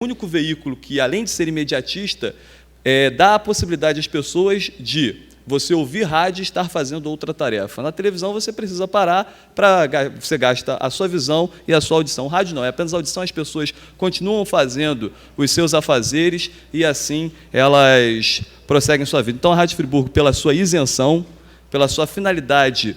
o único veículo que, além de ser imediatista, dá a possibilidade às pessoas de você ouvir rádio e estar fazendo outra tarefa. Na televisão você precisa parar, você gasta a sua visão e a sua audição. O rádio não, é apenas audição, as pessoas continuam fazendo os seus afazeres e assim elas prosseguem sua vida. Então a Rádio Friburgo, pela sua isenção, pela sua finalidade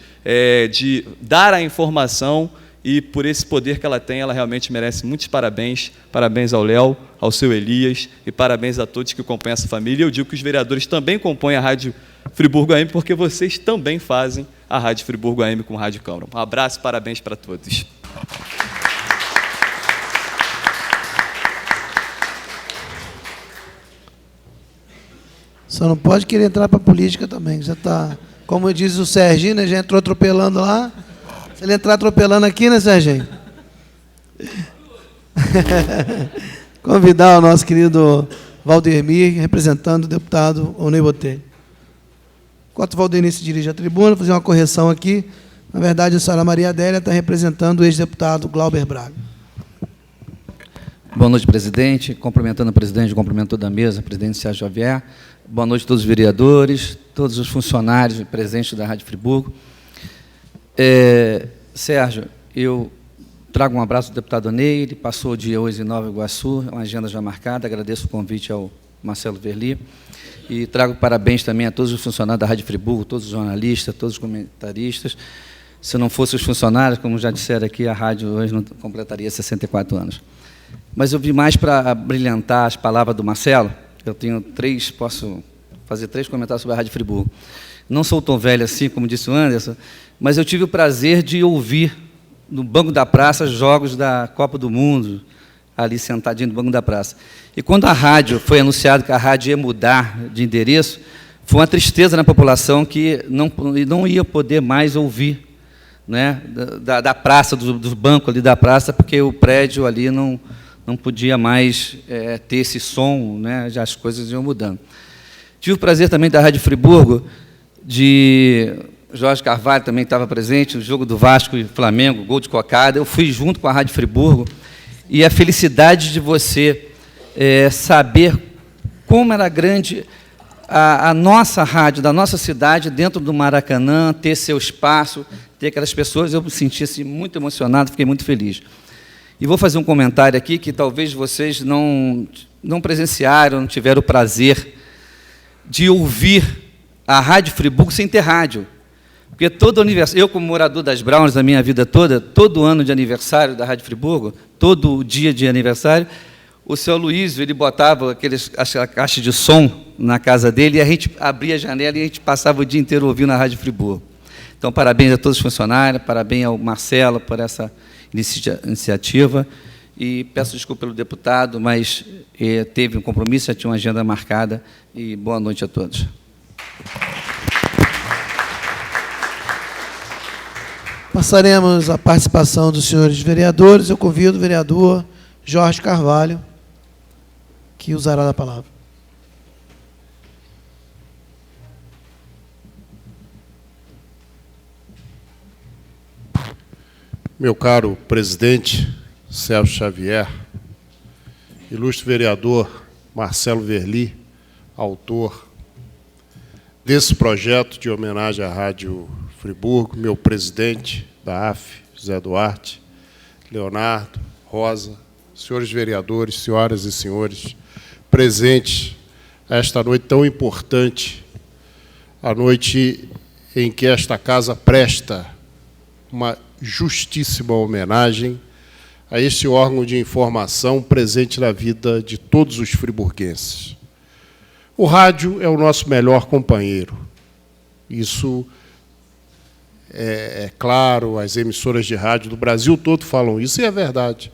de dar a informação e por esse poder que ela tem, ela realmente merece muitos parabéns. Parabéns ao Léo, ao seu Elias e parabéns a todos que compõem essa família. Eu digo que os vereadores também compõem a Rádio Friburgo AM, porque vocês também fazem a Rádio Friburgo AM com Rádio Câmara. Um abraço e parabéns para todos. Só não pode querer entrar para a política também. Já está, como diz o Serginho, né, já entrou atropelando lá. Se ele entrar atropelando aqui, né, Serginho? Convidar o nosso querido Valdemir, representando o deputado Onei Botelho. Enquanto o Valdemir se dirige à tribuna, vou fazer uma correção aqui. Na verdade, a senhora Maria Adélia está representando o ex-deputado Glauber Braga. Boa noite, presidente. Cumprimentando o presidente, cumprimento toda a mesa, presidente Sérgio Xavier. Boa noite a todos os vereadores, todos os funcionários presentes da Rádio Friburgo. Sérgio, eu trago um abraço do deputado Onei, ele passou o dia hoje em Nova Iguaçu, uma agenda já marcada, agradeço o convite ao Marcelo Verli, e trago parabéns também a todos os funcionários da Rádio Friburgo, todos os jornalistas, todos os comentaristas. Se não fossem os funcionários, como já disseram aqui, a rádio hoje não completaria 64 anos. Mas eu vim mais para brilhantar as palavras do Marcelo. Eu tenho posso fazer 3 comentários sobre a Rádio Friburgo. Não sou tão velho assim, como disse o Anderson, mas eu tive o prazer de ouvir no banco da praça jogos da Copa do Mundo, ali sentadinho no banco da praça. E quando a rádio foi anunciado que a rádio ia mudar de endereço, foi uma tristeza na população que não ia poder mais ouvir, né, da praça, do banco ali da praça, porque o prédio ali não podia mais ter esse som, né, já as coisas iam mudando. Tive o prazer também da Rádio Friburgo, de Jorge Carvalho também estava presente, no jogo do Vasco e Flamengo, gol de cocada. Eu fui junto com a Rádio Friburgo, e a felicidade de você saber como era grande a nossa rádio, da nossa cidade, dentro do Maracanã, ter seu espaço, ter aquelas pessoas, eu me senti assim, muito emocionado, fiquei muito feliz. E vou fazer um comentário aqui que talvez vocês não presenciaram, não tiveram o prazer de ouvir a Rádio Friburgo sem ter rádio. Porque todo aniversário, eu como morador das Browns da minha vida toda, todo ano de aniversário da Rádio Friburgo, todo dia de aniversário, o seu Luísio, ele botava aquela caixa de som na casa dele, e a gente abria a janela e a gente passava o dia inteiro ouvindo a Rádio Friburgo. Então, parabéns a todos os funcionários, parabéns ao Marcelo por essa iniciativa, e peço desculpa pelo deputado, mas teve um compromisso, já tinha uma agenda marcada, e boa noite a todos. Passaremos a participação dos senhores vereadores. Eu convido o vereador Jorge Carvalho, que usará a palavra. Meu caro presidente Sérgio Xavier, ilustre vereador Marcelo Verli, autor desse projeto de homenagem à Rádio Friburgo, meu presidente da AF, José Duarte, Leonardo, Rosa, senhores vereadores, senhoras e senhores, presentes a esta noite tão importante, a noite em que esta casa presta uma justíssima homenagem a esse órgão de informação presente na vida de todos os friburguenses. O rádio é o nosso melhor companheiro. Isso é claro, as emissoras de rádio do Brasil todo falam isso, e é verdade.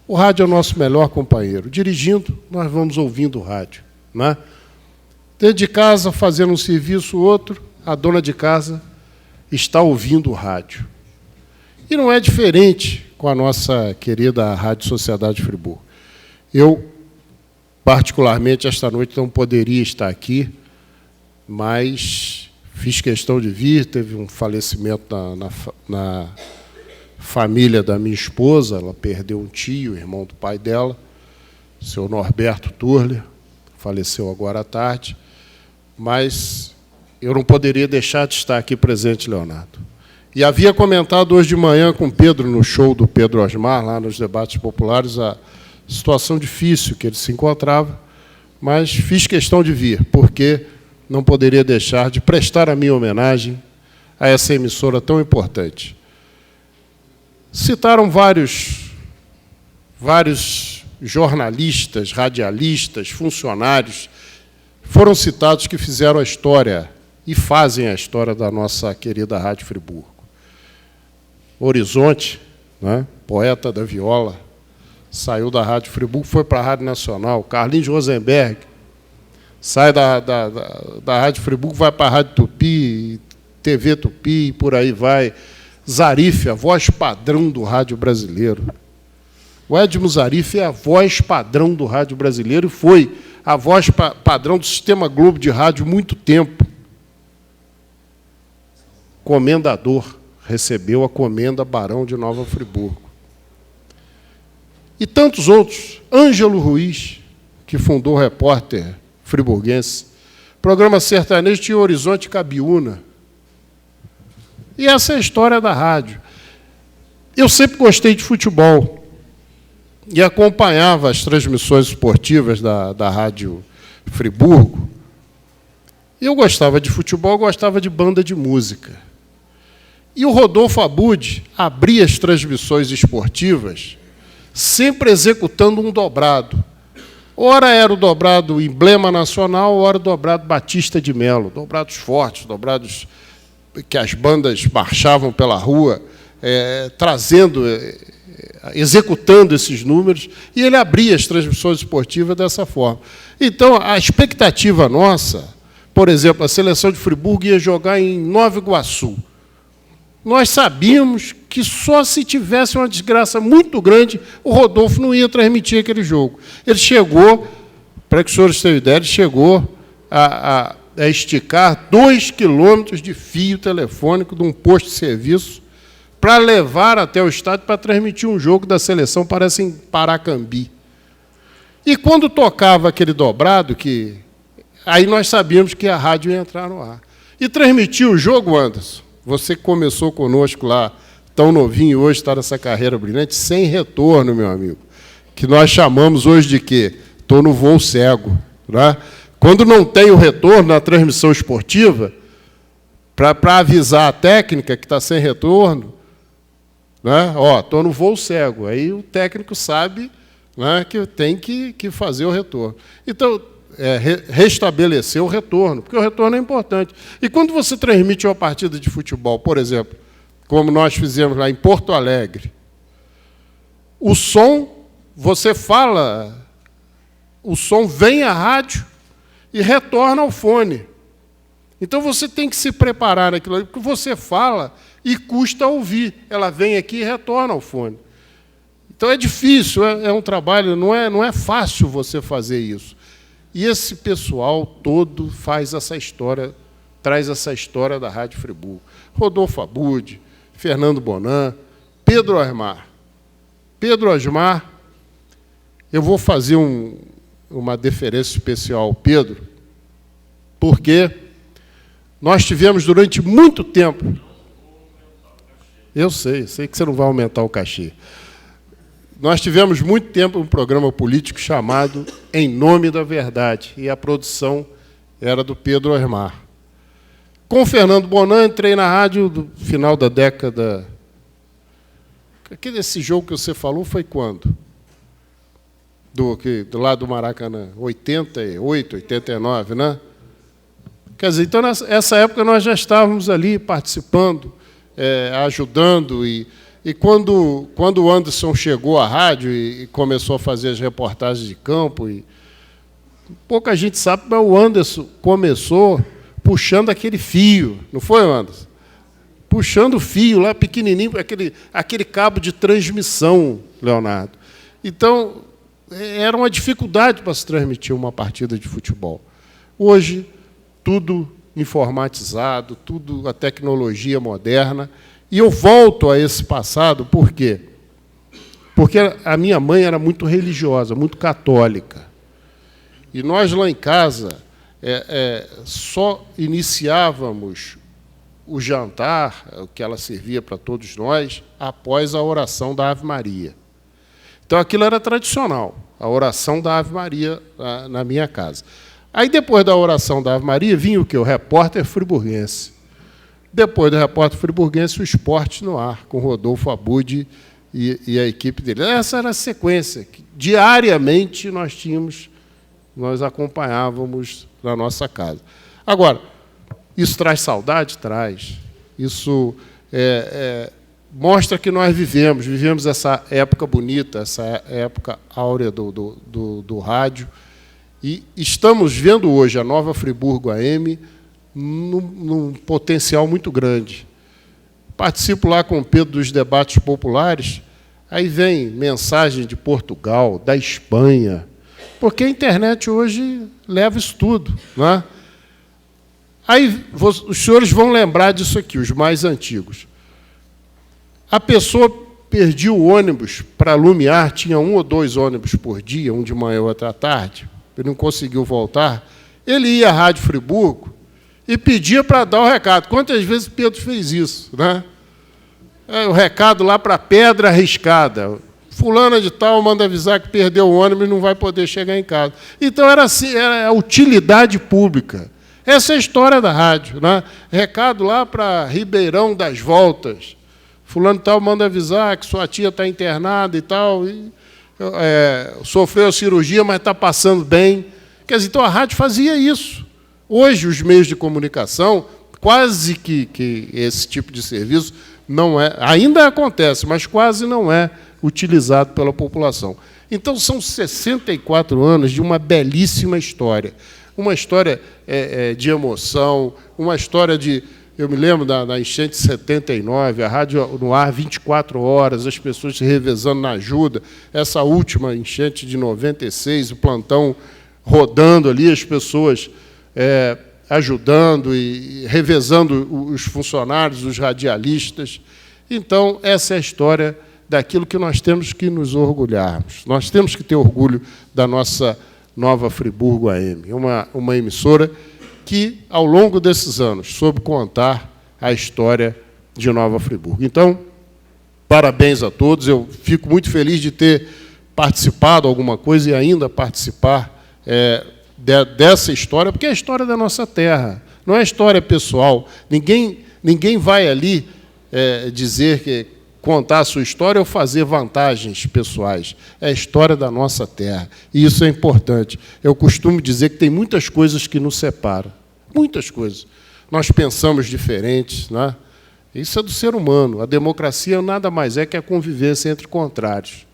O rádio é o nosso melhor companheiro. Dirigindo, nós vamos ouvindo o rádio, né? Dentro de casa, fazendo um serviço ou outro, a dona de casa está ouvindo o rádio. E não é diferente com a nossa querida Rádio Sociedade Friburgo. Eu, particularmente, esta noite não poderia estar aqui, mas fiz questão de vir, teve um falecimento na família da minha esposa, ela perdeu um tio, irmão do pai dela, seu Norberto Turler, faleceu agora à tarde, mas eu não poderia deixar de estar aqui presente, Leonardo. E havia comentado hoje de manhã com o Pedro, no show do Pedro Osmar, lá nos debates populares, a situação difícil que ele se encontrava, mas fiz questão de vir, porque não poderia deixar de prestar a minha homenagem a essa emissora tão importante. Citaram vários jornalistas, radialistas, funcionários, foram citados que fizeram a história e fazem a história da nossa querida Rádio Friburgo. Horizonte, né, poeta da viola, saiu da Rádio Friburgo, foi para a Rádio Nacional. Carlinhos Rosenberg sai da Rádio Friburgo, vai para a Rádio Tupi, TV Tupi, e por aí vai. Zarif, a voz padrão do rádio brasileiro. O Edmo Zarif é a voz padrão do rádio brasileiro e foi a voz padrão do Sistema Globo de rádio muito tempo. Comendador, recebeu a comenda Barão de Nova Friburgo. E tantos outros. Ângelo Ruiz, que fundou o Repórter Friburguense. Programa sertanejo tinha Horizonte Cabiúna. E essa é a história da rádio. Eu sempre gostei de futebol e acompanhava as transmissões esportivas da Rádio Friburgo. Eu gostava de futebol, gostava de banda de música. E o Rodolfo Abud abria as transmissões esportivas sempre executando um dobrado. Ora era o dobrado Emblema Nacional, ora o dobrado Batista de Melo. Dobrados fortes, dobrados que as bandas marchavam pela rua, executando esses números, e ele abria as transmissões esportivas dessa forma. Então, a expectativa nossa, por exemplo, a seleção de Friburgo ia jogar em Nova Iguaçu. Nós sabíamos que só se tivesse uma desgraça muito grande, o Rodolfo não ia transmitir aquele jogo. Ele chegou, para que os senhores tenham ideia, ele chegou a esticar 2 quilômetros de fio telefônico de um posto de serviço para levar até o estádio para transmitir um jogo da seleção, parece em Paracambi. E quando tocava aquele dobrado, aí nós sabíamos que a rádio ia entrar no ar. E transmitiu o jogo, Anderson, você que começou conosco lá, tão novinho hoje, está nessa carreira brilhante, sem retorno, meu amigo, que nós chamamos hoje de quê? Estou no voo cego. Né? Quando não tem o retorno na transmissão esportiva, para avisar a técnica que está sem retorno, né? Estou no voo cego. Aí o técnico sabe, né, que tem que fazer o retorno. Então, restabelecer o retorno, porque o retorno é importante. E quando você transmite uma partida de futebol, por exemplo, como nós fizemos lá em Porto Alegre, o som, você fala, o som vem à rádio e retorna ao fone. Então, você tem que se preparar naquilo ali, porque você fala e custa ouvir. Ela vem aqui e retorna ao fone. Então, é difícil, é um trabalho, não é fácil você fazer isso. E esse pessoal todo faz essa história, traz essa história da Rádio Friburgo. Rodolfo Abud, Fernando Bonan, Pedro Osmar. Pedro Osmar, eu vou fazer uma deferência especial ao Pedro, porque nós tivemos durante muito tempo... Eu sei que você não vai aumentar o cachê. Nós tivemos muito tempo um programa político chamado Em Nome da Verdade, e a produção era do Pedro Osmar. Com o Fernando Bonan, entrei na rádio no final da década... Esse jogo que você falou foi quando? Do lado do Maracanã, 88, 89, né? Quer dizer, então, nessa época nós já estávamos ali participando, ajudando, e quando o Anderson chegou à rádio e começou a fazer as reportagens de campo, e pouca gente sabe, mas o Anderson começou puxando aquele fio, não foi, Anderson? Puxando o fio lá pequenininho, aquele cabo de transmissão, Leonardo. Então, era uma dificuldade para se transmitir uma partida de futebol. Hoje, tudo informatizado, tudo a tecnologia moderna. E eu volto a esse passado, por quê? porque a minha mãe era muito religiosa, muito católica. E nós, lá em casa, só iniciávamos o jantar, o que ela servia para todos nós, após a oração da Ave Maria. Então, aquilo era tradicional, a oração da Ave Maria na minha casa. Aí, depois da oração da Ave Maria, vinha o quê? O repórter friburguense. Depois do repórter friburguense, o Esporte no Ar, com Rodolfo Abud e a equipe dele. Essa era a sequência. Diariamente nós acompanhávamos na nossa casa. Agora, isso traz saudade? Traz. Isso mostra que nós vivemos essa época bonita, essa época áurea do rádio, e estamos vendo hoje a Nova Friburgo AM num potencial muito grande. Participo lá com o Pedro dos debates populares, aí vem mensagem de Portugal, da Espanha, porque a internet hoje leva isso tudo, não é? Aí os senhores vão lembrar disso aqui, os mais antigos. A pessoa perdia o ônibus para Lumiar, tinha 1 ou 2 ônibus por dia, um de manhã e outro à tarde, ele não conseguiu voltar, ele ia à Rádio Friburgo e pedia para dar o recado. Quantas vezes Pedro fez isso, né? O recado lá para Pedra Arriscada. Fulana de tal manda avisar que perdeu o ônibus e não vai poder chegar em casa. Então, era assim, era a utilidade pública. Essa é a história da rádio, né? Recado lá para Ribeirão das Voltas. Fulano de tal manda avisar que sua tia está internada e tal, sofreu cirurgia, mas está passando bem. Quer dizer, então a rádio fazia isso. Hoje, os meios de comunicação, quase que esse tipo de serviço não ainda acontece, mas quase não é utilizado pela população. Então, são 64 anos de uma belíssima história. Uma história de emoção, uma história de... Eu me lembro da enchente de 79, a rádio no ar 24 horas, as pessoas se revezando na ajuda. Essa última enchente de 96, o plantão rodando ali, as pessoas ajudando e revezando os funcionários, os radialistas. Então, essa é a história daquilo que nós temos que nos orgulharmos. Nós temos que ter orgulho da nossa Nova Friburgo AM, uma emissora que, ao longo desses anos, soube contar a história de Nova Friburgo. Então, parabéns a todos. Eu fico muito feliz de ter participado de alguma coisa e ainda participar dessa história, porque é a história da nossa terra, não é história pessoal. Ninguém vai ali dizer que contar a sua história ou fazer vantagens pessoais. É a história da nossa terra. E isso é importante. Eu costumo dizer que tem muitas coisas que nos separam. Muitas coisas. Nós pensamos diferentes, né? Isso é do ser humano. A democracia nada mais é que a convivência entre contrários.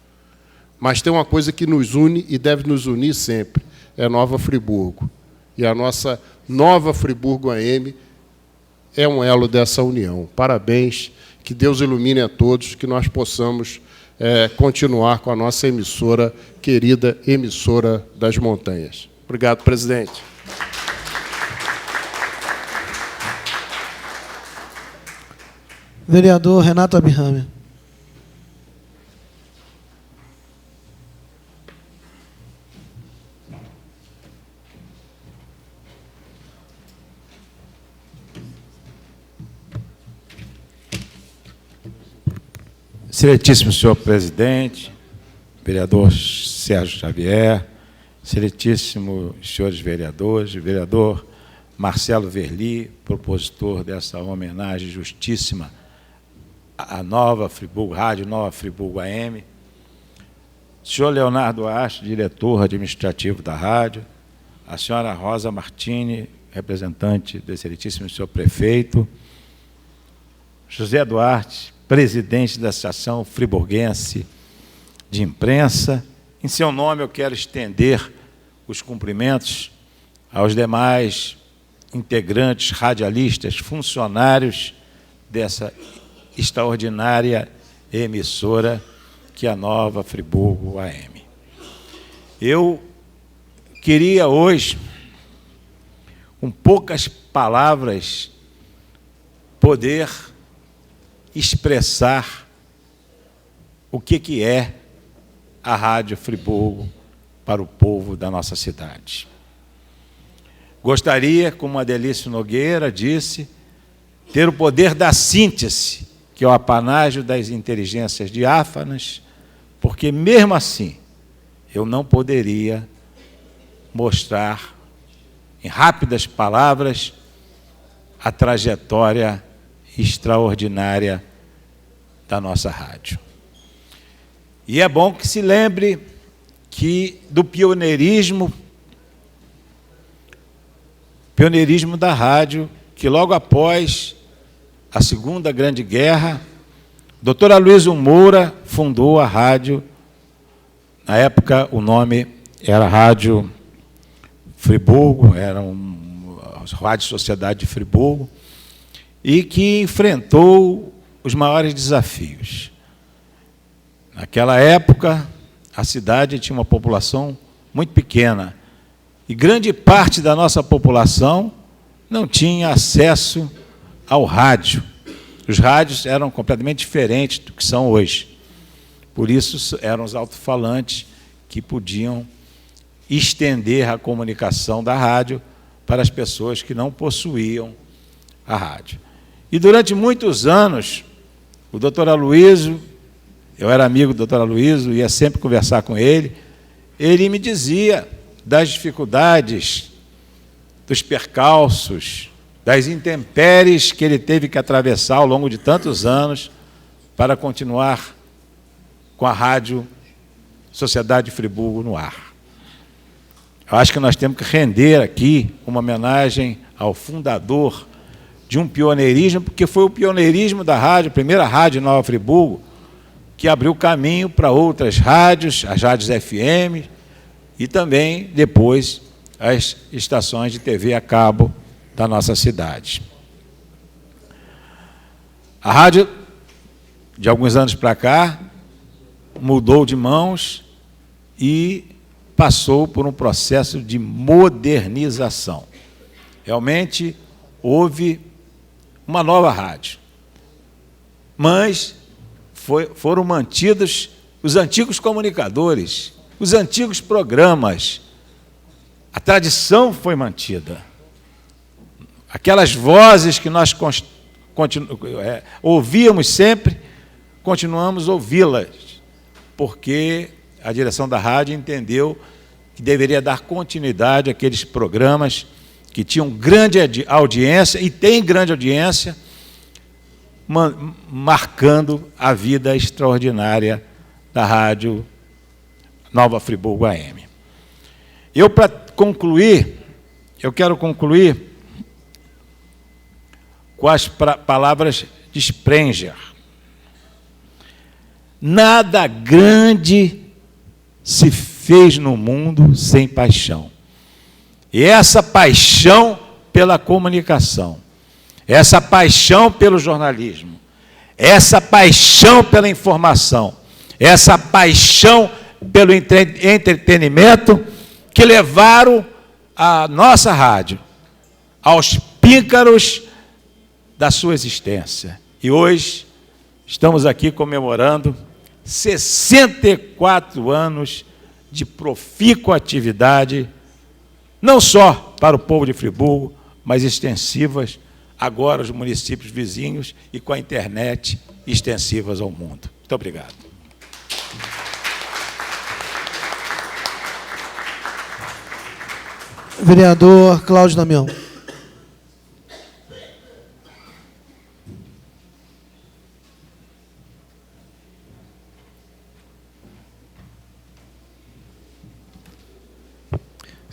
Mas tem uma coisa que nos une e deve nos unir sempre. É Nova Friburgo. E a nossa Nova Friburgo AM é um elo dessa união. Parabéns. Que Deus ilumine a todos, que nós possamos continuar com a nossa emissora, querida emissora das montanhas. Obrigado, presidente. Vereador Renato Abirrame. Excelentíssimo senhor presidente, vereador Sérgio Xavier, excelentíssimos senhores vereadores, vereador Marcelo Verli, propositor dessa homenagem justíssima à Nova Friburgo, Rádio Nova Friburgo AM, senhor Leonardo Arte, diretor administrativo da rádio, a senhora Rosa Martini, representante do excelentíssimo senhor prefeito, José Duarte, presidente da Associação Friburguense de Imprensa. Em seu nome, eu quero estender os cumprimentos aos demais integrantes, radialistas, funcionários dessa extraordinária emissora que é a Nova Friburgo AM. Eu queria hoje, com poucas palavras, poder expressar o que é a Rádio Friburgo para o povo da nossa cidade. Gostaria, como Adelício Nogueira disse, ter o poder da síntese, que é o apanágio das inteligências diáfanas, porque, mesmo assim, eu não poderia mostrar, em rápidas palavras, a trajetória extraordinária da nossa rádio. E é bom que se lembre que do pioneirismo da rádio, que logo após a Segunda Grande Guerra, Dr. Aloysio Moura fundou a rádio. Na época, o nome era Rádio Friburgo, era a Rádio Sociedade de Friburgo, e que enfrentou os maiores desafios. Naquela época, a cidade tinha uma população muito pequena, e grande parte da nossa população não tinha acesso ao rádio. Os rádios eram completamente diferentes do que são hoje. Por isso, eram os alto-falantes que podiam estender a comunicação da rádio para as pessoas que não possuíam a rádio. E durante muitos anos, o doutor Aloysio, eu era amigo do doutor Aloysio, ia sempre conversar com ele me dizia das dificuldades, dos percalços, das intempéries que ele teve que atravessar ao longo de tantos anos para continuar com a Rádio Sociedade de Friburgo no ar. Eu acho que nós temos que render aqui uma homenagem ao fundador de um pioneirismo, porque foi o pioneirismo da rádio, a primeira rádio Nova Friburgo, que abriu caminho para outras rádios, as rádios FM, e também, depois, as estações de TV a cabo da nossa cidade. A rádio, de alguns anos para cá, mudou de mãos e passou por um processo de modernização. Realmente, houve uma nova rádio, mas foram mantidos os antigos comunicadores, os antigos programas. A tradição foi mantida. Aquelas vozes que nós ouvíamos sempre, continuamos a ouvi-las, porque a direção da rádio entendeu que deveria dar continuidade àqueles programas que tinham grande audiência, e têm grande audiência, marcando a vida extraordinária da Rádio Nova Friburgo AM. Para concluir, eu quero concluir com as palavras de Sprenger. Nada grande se fez no mundo sem paixão. E essa paixão pela comunicação, essa paixão pelo jornalismo, essa paixão pela informação, essa paixão pelo entretenimento que levaram a nossa rádio aos píncaros da sua existência. E hoje estamos aqui comemorando 64 anos de profícua atividade, não só para o povo de Friburgo, mas extensivas agora aos municípios vizinhos e com a internet extensivas ao mundo. Muito obrigado. Vereador Cláudio Damião.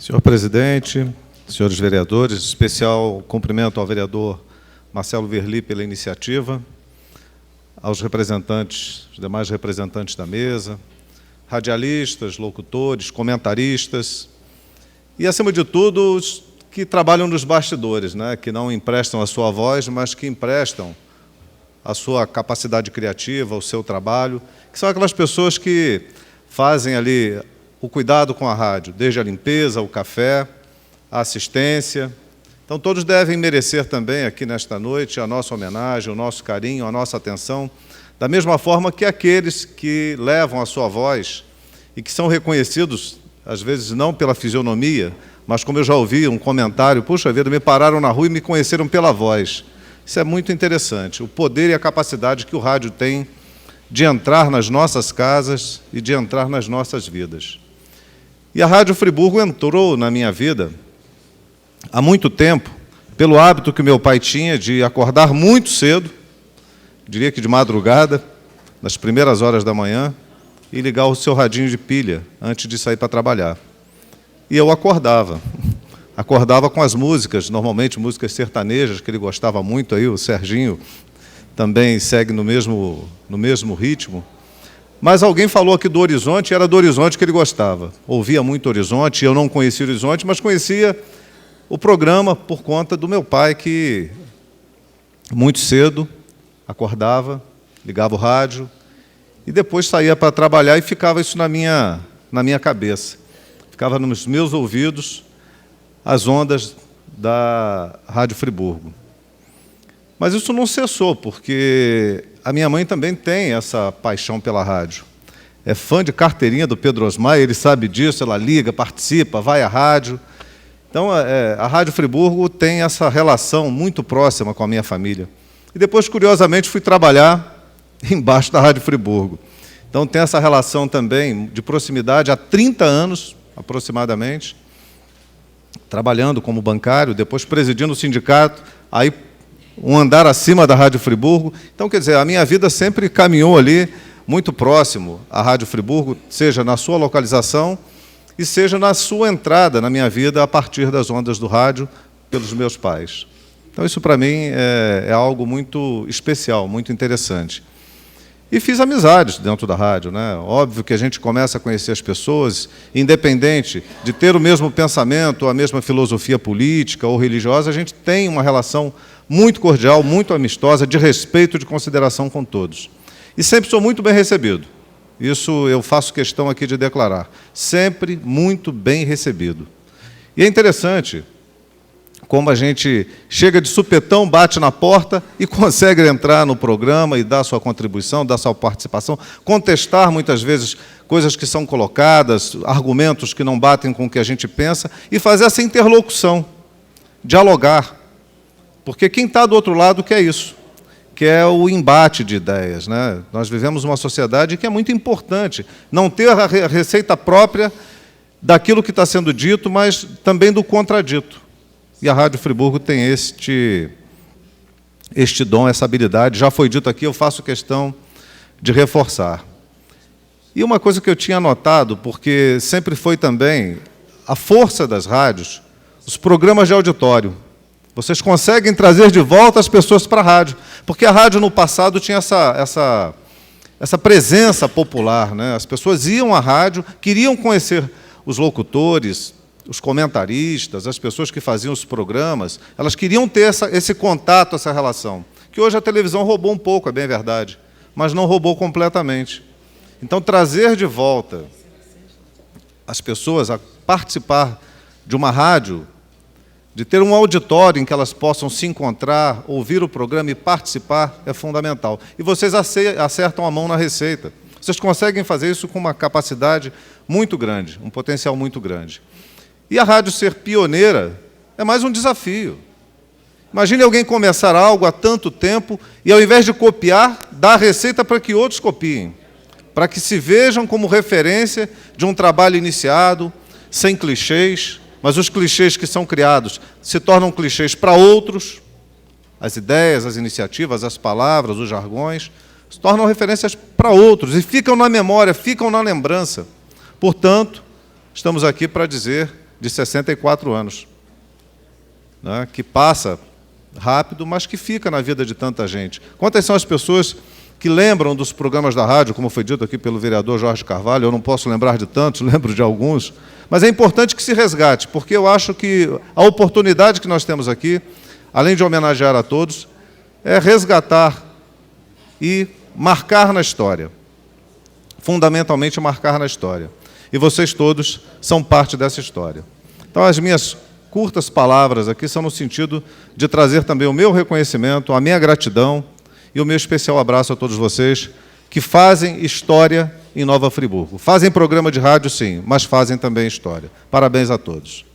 Senhor presidente, senhores vereadores, especial cumprimento ao vereador Marcelo Verli pela iniciativa, aos representantes, os demais representantes da mesa, radialistas, locutores, comentaristas e, acima de tudo, os que trabalham nos bastidores, né, que não emprestam a sua voz, mas que emprestam a sua capacidade criativa, o seu trabalho, que são aquelas pessoas que fazem ali o cuidado com a rádio, desde a limpeza, o café, a assistência. Então, todos devem merecer também, aqui nesta noite, a nossa homenagem, o nosso carinho, a nossa atenção, da mesma forma que aqueles que levam a sua voz e que são reconhecidos, às vezes não pela fisionomia, mas como eu já ouvi um comentário, puxa vida, me pararam na rua e me conheceram pela voz. Isso é muito interessante, o poder e a capacidade que o rádio tem de entrar nas nossas casas e de entrar nas nossas vidas. E a Rádio Friburgo entrou na minha vida há muito tempo, pelo hábito que meu pai tinha de acordar muito cedo, diria que de madrugada, nas primeiras horas da manhã, e ligar o seu radinho de pilha antes de sair para trabalhar. E eu acordava com as músicas, normalmente músicas sertanejas, que ele gostava muito, aí o Serginho também segue no mesmo ritmo. Mas alguém falou aqui do Horizonte, era do Horizonte que ele gostava. Ouvia muito Horizonte, eu não conhecia o Horizonte, mas conhecia o programa por conta do meu pai, que muito cedo acordava, ligava o rádio, e depois saía para trabalhar e ficava isso na minha cabeça. Ficava nos meus ouvidos as ondas da Rádio Friburgo. Mas isso não cessou, porque a minha mãe também tem essa paixão pela rádio. É fã de carteirinha do Pedro Osmar, ele sabe disso, ela liga, participa, vai à rádio. Então, a Rádio Friburgo tem essa relação muito próxima com a minha família. E depois, curiosamente, fui trabalhar embaixo da Rádio Friburgo. Então, tem essa relação também de proximidade há 30 anos, aproximadamente, trabalhando como bancário, depois presidindo o sindicato, aí um andar acima da Rádio Friburgo. Então, quer dizer, a minha vida sempre caminhou ali, muito próximo à Rádio Friburgo, seja na sua localização e seja na sua entrada na minha vida a partir das ondas do rádio pelos meus pais. Então, isso para mim é algo muito especial, muito interessante. E fiz amizades dentro da rádio, né? Óbvio que a gente começa a conhecer as pessoas, independente de ter o mesmo pensamento, a mesma filosofia política ou religiosa, a gente tem uma relação muito cordial, muito amistosa, de respeito, de consideração com todos. E sempre sou muito bem recebido. Isso eu faço questão aqui de declarar. Sempre muito bem recebido. E é interessante como a gente chega de supetão, bate na porta e consegue entrar no programa e dar sua contribuição, dar sua participação, contestar muitas vezes coisas que são colocadas, argumentos que não batem com o que a gente pensa, e fazer essa interlocução, dialogar. Porque quem está do outro lado quer isso, que é o embate de ideias, né? Nós vivemos uma sociedade que é muito importante não ter a receita própria daquilo que está sendo dito, mas também do contradito. E a Rádio Friburgo tem este dom, essa habilidade. Já foi dito aqui, eu faço questão de reforçar. E uma coisa que eu tinha notado, porque sempre foi também a força das rádios, os programas de auditório. Vocês conseguem trazer de volta as pessoas para a rádio, porque a rádio no passado tinha essa presença popular, né? As pessoas iam à rádio, queriam conhecer os locutores, os comentaristas, as pessoas que faziam os programas, elas queriam ter esse contato, essa relação, que hoje a televisão roubou um pouco, é bem verdade, mas não roubou completamente. Então, trazer de volta as pessoas a participar de uma rádio, de ter um auditório em que elas possam se encontrar, ouvir o programa e participar, é fundamental. E vocês acertam a mão na receita. Vocês conseguem fazer isso com uma capacidade muito grande, um potencial muito grande. E a rádio ser pioneira é mais um desafio. Imagine alguém começar algo há tanto tempo e, ao invés de copiar, dar a receita para que outros copiem, para que se vejam como referência de um trabalho iniciado, sem clichês, mas os clichês que são criados se tornam clichês para outros, as ideias, as iniciativas, as palavras, os jargões, se tornam referências para outros e ficam na memória, ficam na lembrança. Portanto, estamos aqui para dizer de 64 anos, né, que passa rápido, mas que fica na vida de tanta gente. Quantas são as pessoas que lembram dos programas da rádio, como foi dito aqui pelo vereador Jorge Carvalho? Eu não posso lembrar de tantos, lembro de alguns, mas é importante que se resgate, porque eu acho que a oportunidade que nós temos aqui, além de homenagear a todos, é resgatar e marcar na história, fundamentalmente marcar na história. E vocês todos são parte dessa história. Então, as minhas curtas palavras aqui são no sentido de trazer também o meu reconhecimento, a minha gratidão e o meu especial abraço a todos vocês que fazem história em Nova Friburgo. Fazem programa de rádio, sim, mas fazem também história. Parabéns a todos.